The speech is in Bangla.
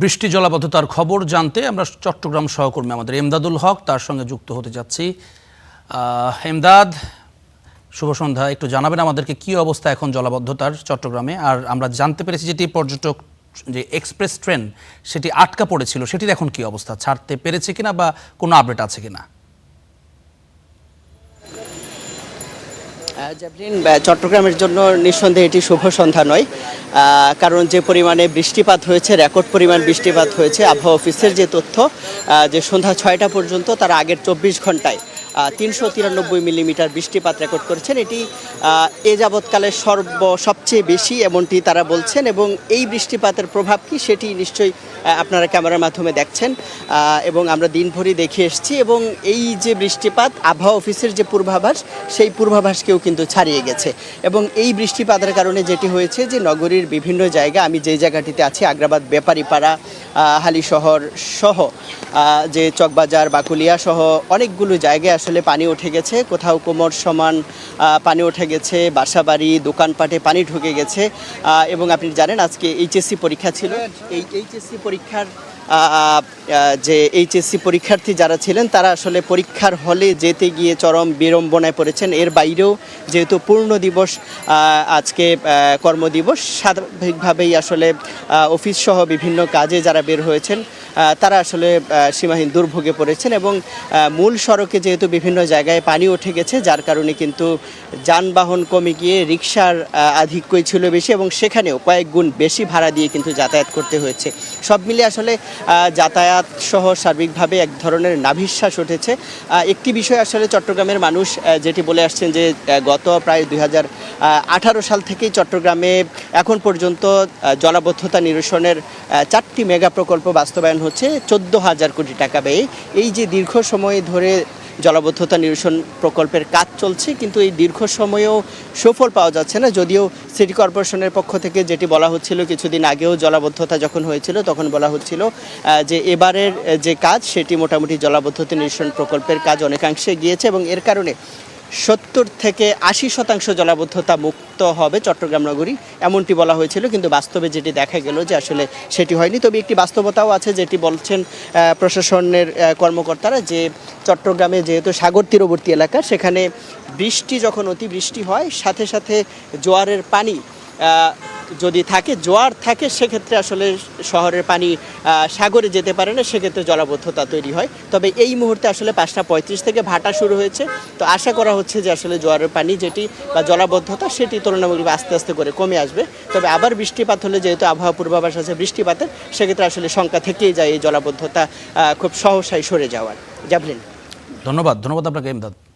বৃষ্টি জলাবদ্ধতার খবর জানতে আমরা চট্টগ্রাম সহকর্মী আমাদের এমদাদুল হক তার সঙ্গে যুক্ত হতে যাচ্ছি। এমদাদ, শুভ সন্ধ্যা। একটু জানাবেন আমাদেরকে কি অবস্থা এখন জলাবদ্ধতার চট্টগ্রামে? আর আমরা জানতে পেরেছি যেটি পর্যটক যে এক্সপ্রেস ট্রেন সেটি আটকা পড়েছিল, সেটির এখন কি অবস্থা? ছাড়তে পেরেছে কিনা বা কোনো আপডেট আছে কিনা? জ্যাভলিন, চট্টগ্রামের জন্য নিঃসন্দেহে এটি শুভ সন্ধ্যা নয়, কারণ যে পরিমাণে বৃষ্টিপাত হয়েছে, রেকর্ড পরিমাণ বৃষ্টিপাত হয়েছে। আবহাওয়া অফিসের যে তথ্য, যে সন্ধ্যা 6টা পর্যন্ত তারা আগের 24 ঘন্টায় 393 মিলিমিটার বৃষ্টিপাত রেকর্ড করেছেন। এটি এ যাবৎকালে সবচেয়ে বেশি এমনটি তারা বলছেন, এবং এই বৃষ্টিপাতের প্রভাব কি সেটি নিশ্চয়ই আপনারা ক্যামেরার মাধ্যমে দেখছেন, এবং আমরা দিনভরই দেখে এসেছি। এবং এই যে বৃষ্টিপাত, আবহাওয়া অফিসের যে পূর্বাভাস, সেই পূর্বাভাসকেও কিন্তু ছাড়িয়ে গেছে। এবং এই বৃষ্টিপাতের কারণে যেটি হয়েছে যে নগরীর বিভিন্ন জায়গা, আমি যেই জায়গাটিতে আছি আগ্রাবাদ, ব্যাপারীপাড়া, হালিশহর সহ যে চকবাজার, বাকুলিয়া সহ অনেকগুলো জায়গায় আসলে পানি উঠে গেছে। কোথাও কোমর সমান পানি উঠে গেছে, বাসাবাড়ি, দোকানপাটে পানি ঢুকে গেছে। এবং আপনি জানেন আজকে এইচএসসি পরীক্ষা ছিল। এই এইচএসসি পরীক্ষার যে এইচএসসি পরীক্ষার্থী যারা ছিলেন তারা আসলে পরীক্ষার হলে যেতে গিয়ে চরম বিড়ম্বনায় পড়েছেন। এর বাইরেও যেহেতু পূর্ণ দিবস, আজকে কর্মদিবস, স্বাভাবিকভাবেই আসলে অফিস সহ বিভিন্ন কাজে যারা বের হয়েছেন তারা আসলে সীমাহীন দুর্ভোগে পড়েছেন। এবং মূল সড়কে যেহেতু বিভিন্ন জায়গায় পানি উঠে গেছে, যার কারণে কিন্তু যানবাহন কমে গিয়ে রিকশার আধিক্যই ছিল বেশি, এবং সেখানেও কয়েক গুণ বেশি ভাড়া দিয়ে কিন্তু যাতায়াত করতে হয়েছে। সব মিলিয়ে আসলে যাতায়াত সহ সার্বিকভাবে এক ধরনের নাভিশ্বাস উঠেছে। একটি বিষয় আসলে চট্টগ্রামের মানুষ যেটি বলে আসছেন যে গত প্রায় 2018 সাল থেকেই চট্টগ্রামে এখন পর্যন্ত জলাবদ্ধতা নিরসনের 4টি মেগা প্রকল্প বাস্তবায়ন হচ্ছে 14,000 কোটি টাকা ব্যয়ে। এই যে দীর্ঘ সময় ধরে জলাবদ্ধতা নিরসন প্রকল্পের কাজ চলছে, কিন্তু এই দীর্ঘ সময়েও সুফল পাওয়া যাচ্ছে না। যদিও সিটি কর্পোরেশনের পক্ষ থেকে যেটি বলা হচ্ছিল, কিছুদিন আগেও জলাবদ্ধতা যখন হয়েছিল তখন বলা হচ্ছিল যে এবারের যে কাজ সেটি মোটামুটি জলাবদ্ধতা নিরসন প্রকল্পের কাজ অনেকাংশে গিয়েছে, এবং এর কারণে 70 থেকে 80% জলাবদ্ধতা মুক্ত হবে চট্টগ্রাম নগরী, এমনটি বলা হয়েছিল। কিন্তু বাস্তবে যেটি দেখা গেল যে আসলে সেটি হয়নি। তবে একটি বাস্তবতাও আছে, যেটি বলছেন প্রশাসনের কর্মকর্তারা, যে চট্টগ্রামে যেহেতু সাগর তীরবর্তী এলাকা, সেখানে বৃষ্টি যখন অতিবৃষ্টি হয় সাথে সাথে জোয়ারের পানি যদি থাকে, জোয়ার থাকে, সেক্ষেত্রে আসলে শহরের পানি সাগরে যেতে পারে না, সেক্ষেত্রে জলাবদ্ধতা তৈরি হয়। তবে এই মুহূর্তে আসলে 5:35 থেকে ভাটা শুরু হয়েছে। তো আশা করা হচ্ছে যে আসলে জোয়ারের পানি যেটি বা জলাবদ্ধতা সেটি তুলনামূলক আস্তে আস্তে করে কমে আসবে। তবে আবার বৃষ্টিপাত হলে, যেহেতু আবহাওয়া পূর্বাভাস আছে বৃষ্টিপাতের, সেক্ষেত্রে আসলে শঙ্কা থেকেই যায় এই জলাবদ্ধতা খুব সহসাই সরে যাওয়ার। জ্যাভলিন, ধন্যবাদ আপনাকে এমদাদ।